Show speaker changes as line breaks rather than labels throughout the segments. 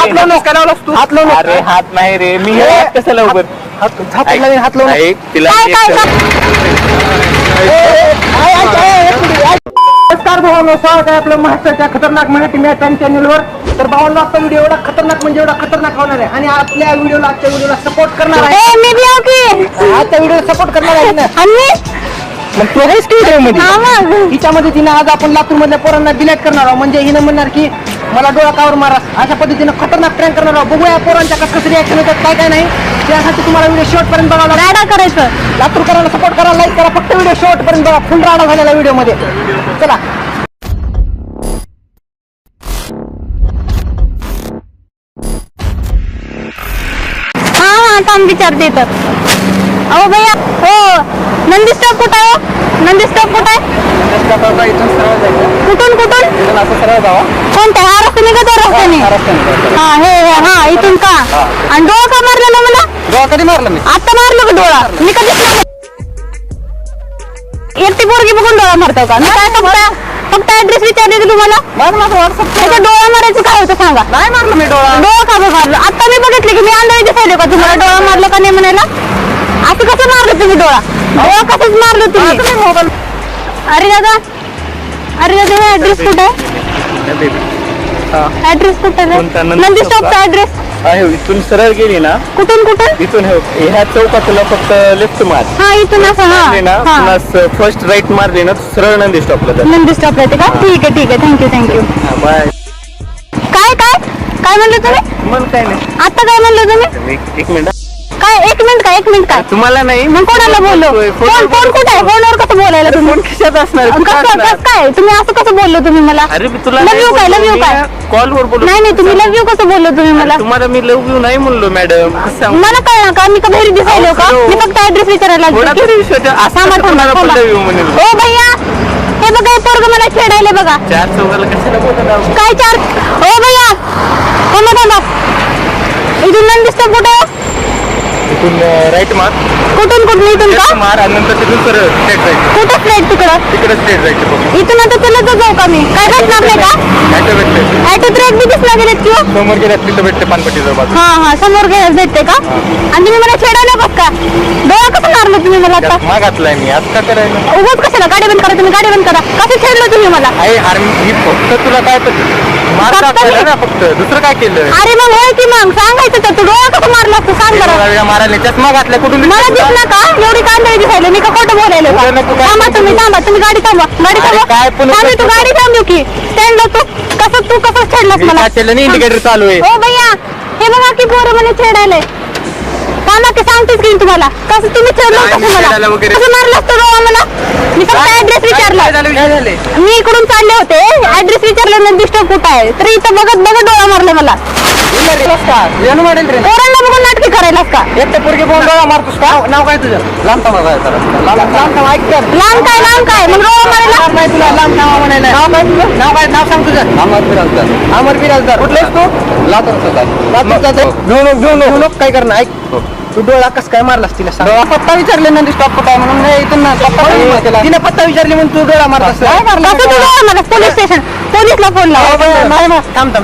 हात लावून काय लावलास तू? हात लावून
अरे हात नाही रे मी कसं लवकर
हात लावून
तिला
नमस्कार भावांनो, स्वागत आहे आपलं महाराष्ट्राच्या खतरनाक मराठी मॅच चॅनलवर. तर भावांनो, आपला व्हिडिओ एवढा खतरनाक म्हणजे एवढा खतरनाक होणार आहे आणि आपल्या आजच्या व्हिडिओला सपोर्ट करणार आहे. आजच्या व्हिडिओला सपोर्ट करणार आहे ना. मग तू आहेस की व्हिडिओ मध्ये? हिच्यामध्ये तिने आज आपण लातूर मधल्या पोरांना डिलीट करणार आहोत. म्हणजे हिनं म्हणणार की मला डोळा कावर मारा, अशा पद्धतीनं खतरनाक प्रँक करणार आहोत. बघूया पोरांच्या कसं रिॲक्शन होतात, काय काय नाही. त्यासाठी तुम्हाला व्हिडिओ शेवटपर्यंत बघायला राडा करायचं. लातूरकरांना सपोर्ट करा, लाईक करा. फक्त व्हिडिओ शेवटपर्यंत बघा, फुल राडा झालेला व्हिडिओ मध्ये. चला
काम विचारते तर. अहो भैया, हो नंदी स्टॉप कुठं आहे? नंदी स्टॉप कुठं आहे? कुठून कुठून
असं सरळ जावा.
कोणत्या हा रस्त्याने का त्या रस्त्याने? हा हे हा इथून का? आणि डोळा का मारला ना मला?
डोळा कधी मारला मी?
आता मारलो का डोळा? मी कधीच एकटी पोरगी बघून डोळा मारतो का? मी काय फक्त ऍड्रेस विचारले की तुम्हाला व्हॉट्सअप डोळा मारायचं काय होतं सांगा?
नाही मारलं मी डोळा.
डोळा का मारलं? आता मी बघितले की मी आंधळी दिसायले का तुम्हाला डोळा मारलं का नाही म्हणायला? असं कसं मारलं तुम्ही डोळा? डोळा कसंच मारलं तुम्ही? अरे दादा, अरे दादा, हे ऍड्रेस कुठे आहे? ऍड्रेस कुठे आहे? नंदी स्टॉपचा ऍड्रेस
इथून सरळ गेली ना,
कुठून कुठून?
इथून ह्या चौकात तुला फक्त लेफ्ट मार
हा इथून असं हा
फर्स्ट राईट मारली ना सरळ नंदी स्टॉपला जा.
नंदी स्टॉपला येते का? ठीक आहे ठीक आहे, थँक्यू थँक्यू.
बाय.
काय काय काय म्हणलं तुम्ही?
मला काय नाही.
आता काय म्हणलं तुम्ही?
एक मिनिट.
काय एक मिनिट काय? एक मिनिट काय?
तुम्हाला नाही
मग कोणाला बोललो? फोन फोन कुठे आहे? फोनवर कसं बोलायला तुम्ही?
फोन खिशात असणार.
कसं काय तुम्ही असं कसं बोललो तुम्ही मला?
अरे मी तुला
लव यू काय? लव यू काय?
कॉलवर बोलू.
नाही नाही, तुम्ही लव यू कसं बोललो तुम्ही मला?
तुम्हाला मी लव यू नाही म्हणलो मॅडम.
मला कळलं का? मी का बाहेर दिसायलो का? मी फक्त ऍड्रेस विचारायला
लव यू म्हणेल.
हो भैया, हे बघा हे पोरगं मला छेडायला बघा.
चार चौकाला कशाला बोलत
काय चार? हो भैया, थांबा थांबा. इथून नंदी स्टॉप कुठे आहे?
तिथून राईट मार.
कुठून कुठून? इथून का?
मार आणि नंतर तिथून सरळ स्ट्रेट राईट.
कुठं स्ट्रेट तिकडं?
तिकडे स्ट्रेट राईट.
इथून आता चलत जाऊ का मी? काय भेटणार नाही का?
ऍटो भेटते.
ऍटो ब्रेक बी दिसला गेलेत किंवा?
समोर गेल्यात तिथं भेटते पानपट्टीच्या बाजू.
हा हा, समोर गेलं भेटते का? आणि तुम्ही मला छेडायला बघ का? डोळा कसं मारलं तुम्ही मला आता?
माग घातलाय मी आज का करायला?
उगाच कशाला? गाडी बंद करा तुम्ही, गाडी बंद करा. कसं छेडलं तुम्ही मला?
ही फक्त तुला काय मार दाखवायला ना, फक्त दुसरं काय केलं?
अरे मग होय की मग सांगायचं तर, तू डोळा कसं मारला असतं सांग बरं.
मारायला चष्मा घातला कुठून?
मला दिसला का? एवढी कांदळी दिसायला मी का खोटं बोलायला का? थांबा तुम्ही गाडी थांबा, गाडी
काय
थांबा. थांबी तू, गाडी थांबू की स्टँडला. तू कसं छेडलास मला?
इंडिकेटर चालू आहे.
हो भैया, हे बघा की पोरं मला छेडायला. थांबा की सांगतेच की तुम्हाला. कसं तुम्ही छेडलं कसं मला? कसं मारलं असतं डोळा मला? मी फक्त ऍड्रेस विचारला. मी इकडून चालले होते, ऍड्रेस विचारला नंदी स्टॉप कुठं आहे, तर इथं बघत बघत डोळा मारला मला. पोरांना बघून नाटकी करायलास का?
एकटे पोरगी बघून डोळा मारतोस का? नाव काय तुझं?
लांब काय मग डोळा मारायला?
नाही तुला लांब नाव म्हणायला. नाव काय तुझं? नाव काय? नाव सांग तुझं. अमर बिराजदार. कुठलेस तू? लातूरचा. घेऊ नको काय करणार. ऐक, तू डोळा कस काय मारलास तिला सांग. पत्ता विचारले नंदी स्टॉप कुठं आहे म्हणून. नाही इथून तिने पत्ता विचारली म्हणून तू डोळा मारलास.
पोलीस स्टेशन, पोलीसला फोन लावा.
नाही थांब.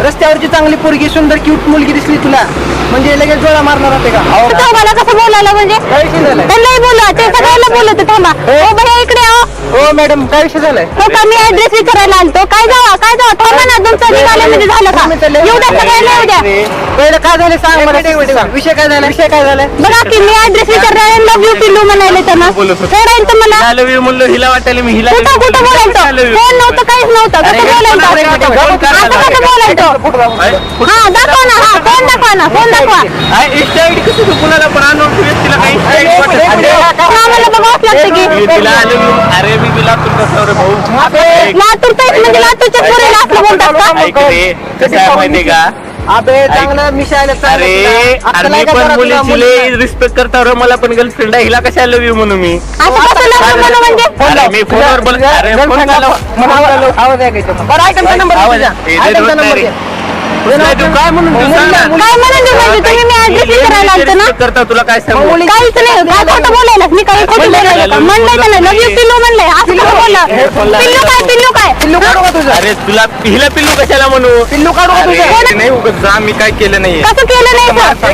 रस्त्यावरची चांगली पोरगी, सुंदर क्यूट मुलगी दिसली तुला म्हणजे लगेच डोळा मारणार होते का?
मला कसं बोलायला म्हणजे?
काय विषय झालाय?
त्यांनाही बोला, ते सगळ्याला बोलत. थांबा. हो भैया इकडे आओ.
हो मॅडम, काय विषय झालाय?
हो का? मी ऍड्रेस विचारायला आलतो. काय जावा थांबा ना, तुमचं निघाल्यामध्ये झालं का? येऊ द्या सगळ्याला, येऊ द्या.
पहिलं काय झालं सांग मला. विषय काय झाला? विषय काय झालाय?
बघा की मी ऍड्रेस विचारला, लव यू पिल्लू म्हणाले त्यांना. सोडायचं मला.
लव यू म्हणलं, हिला वाटायला मी हिला
कुठं बोलायचं? फोन नव्हतं, काहीच नव्हतं. कसं बोलायचं? आता कसं बोलायचं? हा दाखवा ना, हा फोन दाखवा ना, फोन दाखवा.
कुणाला पण अनोळखी व्यक्तीला काही
आम्हाला बघावंच लागतं की.
अरे मी तुला तुमचा भाऊ
लातूर तेच म्हणजे लातूरच्या पोरीला असलं बोलतात का?
कसं आहे माहितीये का?
अबे चांगलं मिशायला.
अरे मी पण मुलीची रिस्पेक्ट करता रे, मला पण गर्लफ्रेंड आहे. हिला कशा लव यू म्हणू मी?
असं कसं लग्न म्हणू म्हणजे?
अरे मी फोनवर बोल. अरे फोन
आवाज ऐकायचा. बरं ऐकायचा नंबर.
नाही देऊ काय म्हणून देऊ सांग ना.
काय म्हणून देऊ म्हणजे तुम्ही मी ऍड्रेस विचारायला आलते ना
करता तुला काय सांगू
काहीच नाही काय खोटं बोलायला मी काही खोटं बोलायला का म्हणलंय का नाही लव यू पिल्लू म्हणलंय असं कसं बोलला पिल्लू काय
पिल्लू काढू का तुझं
अरे तुला हिला पिल्लू कशाला म्हणू
पिल्लू काढू का
अरे,
तुझं
नाही उगाच जा मी काय केलं नाहीये
कसं केलं नाही सर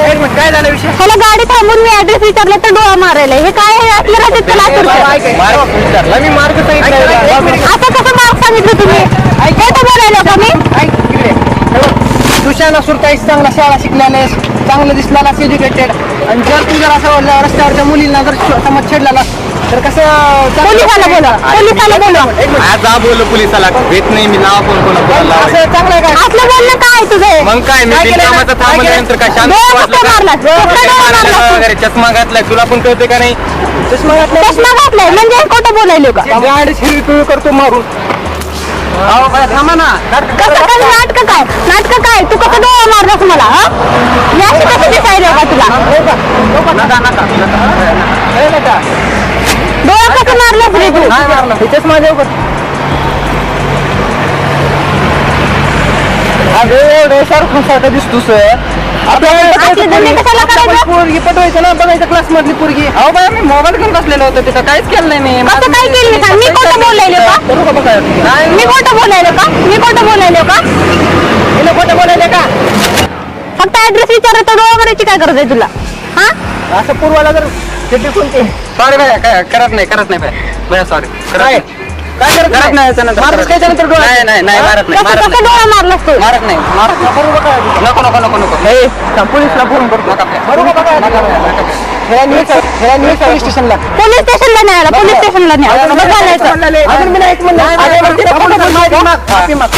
एक मिनिट, काय झालं विषय
त्याला गाडी थांबून मी ऍड्रेस विचारला तर डोळा मारायला हे काय आहे आपल्या राहतात त्याला आतुरतं.
मार्ग विचारला मी मार्ग सांगितलं
असं कसं मार्क सांगितलं तुम्ही खोटं बोलायला का मी
ऐक इकडे. तुझ्या सुरताईस चांगला शाळा शिकलेला आहेस, चांगलं दिसलेला एज्युकेटेड, आणि जर तू जर असं रस्त्यावरच्या मुलींना जर समज छेडला तर कसं
पोलिसाला बोला पोलिसाला बोला
आज जा बोल पोलिसाला भेट नाही मी नाव कोण कोण
असं चांगलं आहे का?
असलं बोलणं काय तुझं
मग काय मी
काय केलं?
बिनकामाचं
काय
थांबल्यानंतर काय शांत
डोळा
वाटलं
कसं
का?
मारला?
चष्मा
डोळा मारला?
वगैरे चष्मा घातलाय तुला पण कळते का नाही
चष्मा घातला
चष्मा घातलाय म्हणजे खोटं बोलायलो का
गाडी हिरवी करतो मारून. अहो बाया, थांबा ना.
कसं काय नाटक काय तू कसं डोळा मारलास मला हा मी अशी कसं दिसायला का तुला डोळा कसं मारलास रे तू
नाही मारला. हे चष्मा देऊ का? अरे एवढं शाहरुख सारखं दिसतोस
असले धंदे कशाला करायचं?
पोरगी पटवायचं ना, बघायचं क्लास मधली पोरगी. अहो बाया, मी मोबाईल घेऊन बसलेलो होतो तिथं, काहीच केलं नाही मी.
कसं काय केलं मी सांग मी खोटं बोलायलो का
करू का बघा? नाही,
मी खोटं बोलायलो का
हिला खोटं बोलायला का?
फक्त ऍड्रेस विचारलं तर डोळा मारायची काय गरज आहे तुला हा
असं पूर्वाला जर चिठ्ठी कोणती
सॉरी भैया काय करत नाही भैया सॉरी
काय काय करत नाही याच्यानंतर? मारत काय त्यानंतर डोळा?
नाही मारत नाही
कसं कसं डोळा मारलास तू
मारत नाही
करू का?
नको
हे, थांब, पोलिसला फोन करतो. करू का बघा? ह्याला न्यूज पोलीस स्टेशनला.
पोलीस स्टेशनला न्यायला पोलीस स्टेशनला न्यायला मग चालायचं
अजून मी नाही म्हणलं. अरे, मग तिला फोन कर, माहिती माग. माफी माग.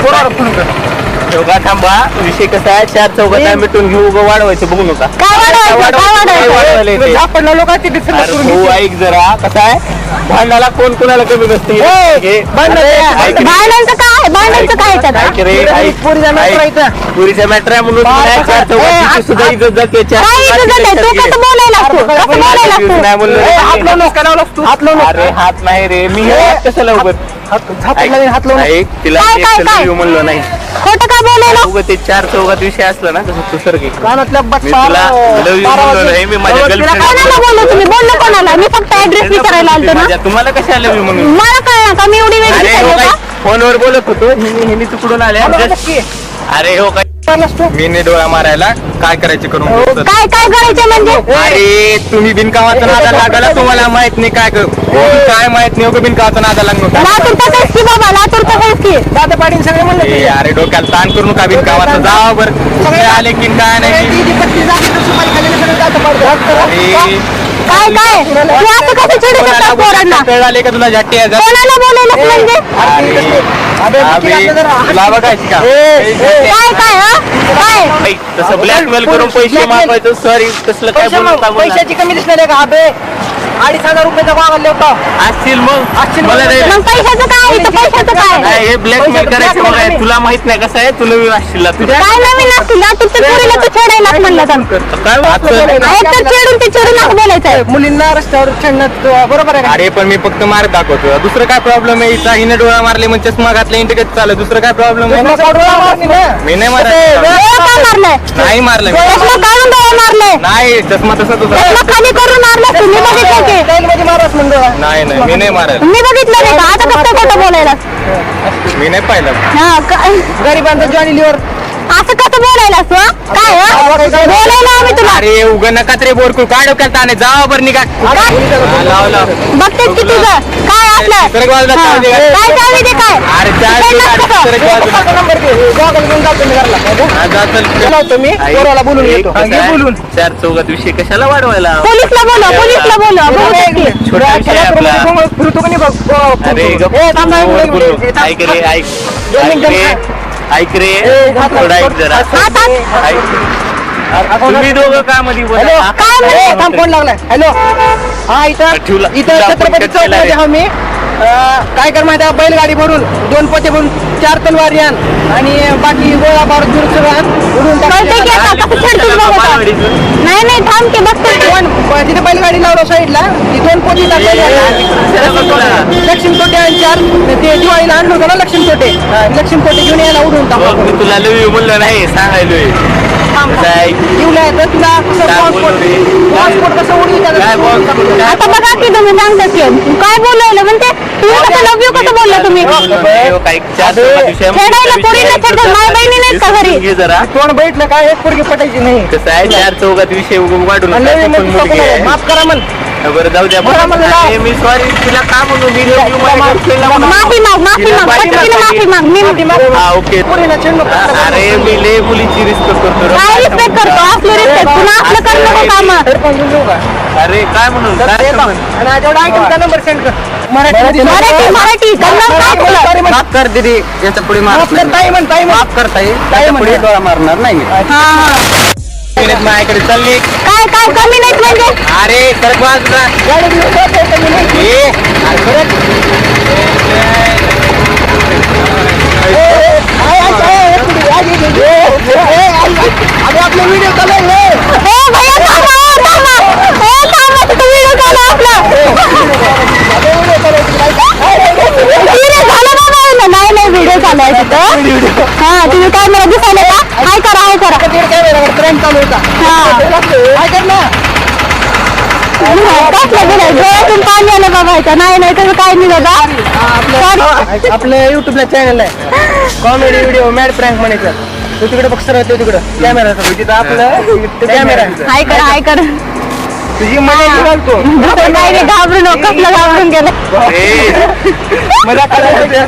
कोणाला फोन कर?
चौघा थांबा विषय कसा आहे 4 चौघात मिटून घेऊ उभं वाढवायचं बघू नका
काय वाढवायचं
वाढवायला येते.
तुला सापडला लोक आहे तिथे सगळं
अरे
करून
भाऊ
घेते.
ऐक जरा कसं आहे भांडाला कोण कोणाला कमी नसते हे
भांडण
अरे,
आहे.
ऐक रे.
भांडायचं काय त्यात
ऐक रे, ऐक.
पोरीचा matter आहे इथं.
पुरीच्या मॅटर आहे म्हणून
बाळ
नाही,
कसं-
4 चौघात
ए,
सुद्धा इज्जत जाते
काय इज्जत आहे? तू कसं बोलायला तू कसं बोलायला तू
नाही बोललो
ए, हात
रे.
लावू नको, काय लावलास तू? हात लावू नको.
अरे हात नाही रे मी
ए,
हात कशाला उभं
झापडला नाही, हात लावू नको.
ऐक तिला
काय,
एक
काय,
तर
काय?
येऊ म्हणलो नाही
खोटं काय बोलायला
उगं ते 4 चौघात विषय असला ना तसं तू सर घे
कानातल्या
मी
बट्टा,
तुला love you
बारा
म्हणलो
वाजले.
नाही, मी माझ्या
बाबा, तिला
girlfriend-
कोणाला बोललो तुम्ही बोललो कोणाला मी फक्त ऍड्रेस विचारायला आलतो ना
तुम्हाला कशाला मी म्हणून
मला कळलं का मी एवढी वेळ
अरे हो
दिसायलो
काय
का
फोनवर बोलत होतो हिनी चुकडून आले
बोलू नक्की.
अरे हो काय
मारलास तू?
मी नाही डोळा मारायला काय करायचे करून
हो,
घेतलं?
काय काय करायचं म्हणजे
अरे तुम्ही बिनकामाचा नादा लागायला तुम्हाला माहित नाही काय काय माहित नाही बिनकामाचा नादा लागणार
लातूर तसंच की बाबा लातूर तसंच की
दादा पाटील सगळे म्हणले
ए,
ते.
अरे डोक्याला ताण करू नका बिनकामाचं जावा बर कुठे आले की काय
ए,
नाही
ती जी पट्टी जाते तर तुम्हाला खाली सगळे दादा पाटील.
अरे,
काय काय तू असं कसं चिडू
कोणाला
शकतात पोरांना
कळ आले का तुला झट्टी आहे का?
कोणाला बोलायलाच म्हणजे
अरे,
अबे,
अबे,
आपलं जरा हात-
तुला बघायची का
ए,
काय काय हा काय
ऐ, तसं ब्लॅकमेल करून पैसे
Blackmail.
मागवायचं सॉरी तसलं काय
पैसे
बोलू
मग,
नका बोला.
पैशाची कमी दिसणार आहे का? अबे, 2,500 रुपयाचा मागवले होता.
असतील मग
असतील
मला
मग.
नाही
मग पैशाचं काय इथं पैशाचं काय
नाही, हे ब्लॅकमेल
पैशाचं
करायचं
blackmail
बघा
नाही.
तुला माहित नाही कसं आहे तू नवीन असशील तुझ्या
काय नवीन असतील लातूरच्या चोरीला तू छेडायलाच म्हणलं तर
काय वाचलं?
एक तर चिडून ते चिडून असं बोलायचं आहे
मुलींना रस्त्यावर छेडणं बरोबर आहे का?
अरे पण मी फक्त मार्ग दाखवतो दुसरं काय प्रॉब्लेम आहे हिचा हिने डोळा मारले मग चष्मा घातला इंटिकेट चालू दुसरं काय प्रॉब्लेम आहे
चष्मा काढून मारली ना.
मी नाही मारत
डोळा का मारलाय
नाही मारलं मी.
चष्मा काढून डोळा मारलाय
नाही चष्मा तसाच होता
चष्मा खाली करून मारलाय तुम्ही बघितलं की
स्टाईलमध्ये मारास म्हणतो.
नाही मी नाही मारत
मी बघितलं नाही का आता कसं खोटं बोलायला
मी नाही पाहिलं
हा काय
गरिबांचा जॉनी लिव्हर.
असं कसं बोलायला तू हा? काय हा? बोलायला आम्ही तुला
अरे उग नका रे बोरकू काय डोक्यात ताणे जावा बरं निघा लाव
बघतेस की तुझं काय असलं
सरक बाजूला
हा.
चावी दे.
काय चावी दे काय
अरे चावी
काय
दे,
लागतं
सरक
का?
बाजूला.
पप्पाचा नंबर घे. गॉगल घेऊन जातो मी घरला.
हा, जा चल.
बोलावतो मी,
आई,
पोराला बोलून
एक
येतो.
कसं
घे
आहे,
बोलून.
4 चौघात विषय कशाला वाढवायला
पोलिसला बोलवा बोलतेस की
छोटा विषय आहे आपला.
फिरतो का नाही बघ?
अरे गप्प
ए, थांब ना,
बोल,
एक
बोल.
मिनिट. ए, थांब.
ऐक रे ऐक
दोन
ऐक
मिनिटं
रे
थांब.
ऐक रे
ए, हात लाव.
थोडा ऐक जरा
हात हात
ऐक तुम्ही दोघं का मध्ये
हॅलो
बोला
काय म्हणे?
थांब फोन लागलाय. हॅलो हा इथं
ठेवला-
इथं
ठेवला
छत्रपती
आपण
चौक मध्ये
केला
हा मी काय कर माहिती आहे, बैलगाडी भरून 2 पोते भरून 4 तलवारी आण आणि बाकी गोळा बारूद बिरूद सगळं आण उडून
कळतंय की आता कसं छेडतोस बघ आता. नाही नाही थांब की बघतो की.
तिथे बैलगाडी लावलं साईडला ती 2 पोती लक्ष्मी तोटे आणि 4 ते दिवाळीला आणलं होतं ना लक्ष्मी तोटे घेऊन यायला उडून टाकू
मी तुला लव यू म्हणलं नाही सांगायलोय काय
जीवलाय तर तुला कसं
काय बोललो रे?
बॉम्बस्फोट कसं उडवी
काय बोल
आता बघा की तुम्ही सांगता की काय बोलायला म्हणते तुम्ही कसं लव यू कसं बोलला तुम्ही
काही
खेळायला पोरीला खेळतात माय बहिणी नाहीत का घरी
घे जरा
तोंड बैठलं काय एक पोरगी पटायची नाही
कसं आहे 4 चौघात विषय वाढून
आणि लय म्हणजे चौकट आहे. माफ करा म्हण
बरं जाऊ द्या
बरं, मला लाव.
मी सॉरी तुला का म्हणू मी love you माझ्या girlfriend ला म्हणू.
माफी माग पटकीने माफी माग मी
हा ओके
पोरीला छेड नको.
अरे मी लय मुलीची रिस्पेक्ट करतो रे.
काय रिस्पेक्ट करतो असलं रिस्पेक्ट पुन्हा आपलं कर नको काम
हेडफोन घेऊन जाऊ का?
अरे काय म्हणून
तर
काय
येतो.
म्हणून?
आणि जेवढा आयटमचा नंबर सेंड कर मराठी
मराठी कन्नड काय बोलत?
माफ कर दीदी याच्या पुढे
माफ कर ताई म्हण ताई म्हण.
माफ करता येईल
ताई म्हण.
पुढे डोळा मारणार नाही मी
हा हा
माझ्याकडे चालली
काय काय कमी नाहीत म्हणजे
अरे खरं बाजूला
गाडी घेऊन जात आहे का मी नाही?
ए अरे खरंच
अरे आपला व्हिडिओ चालू
ए भैया थांबा तिथं व्हिडिओ चालू आपला तिने झालं बाबा नाही नाही व्हिडिओ चालू आहे तिथं हा तुम्ही काय मला दिसायला का हाय करा
ट्रेन चालू होता
हा
काय कर ना
कसलं गेलं डोळ्यातून पाणी आलं बाबा ह्याच्या नाही नाही तर काय नाही दादा
आपलं युट्यूबला चॅनल आहे कॉमेडी व्हिडिओ मॅड प्रँक म्हणायचं तू तिकडे बघ सर तू तिकडं कॅमेरा तिथं आपलं कॅमेरा
हाय कर हाय कर
तुझी मजा घालतो
दुसरं काही नाही घाबरू नको कसलं घाबरून गेलं
ए
मजा करायला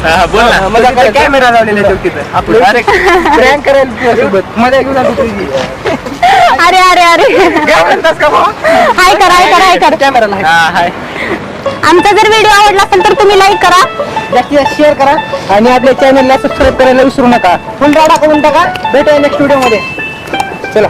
हा बोल ना
मजा करायला कॅमेरा लावलेला आहे तिथं आपलं
अरे
प्रँक करायला तुझ्यासोबत मजा घेऊन आलो तुझी
अरे अरे अरे
काय म्हणतास का
हाय कर हाय कर हाय कर
कॅमेराला
हा हाय
आमचा जर व्हिडिओ आवडला असेल तर तुम्ही लाईक करा
जास्तीत जास्त शेअर करा आणि आपल्या चॅनलला सबस्क्राईब करायला विसरू नका फुल राडा करून टाका भेटूया नेक्स्ट व्हिडिओ मध्ये चला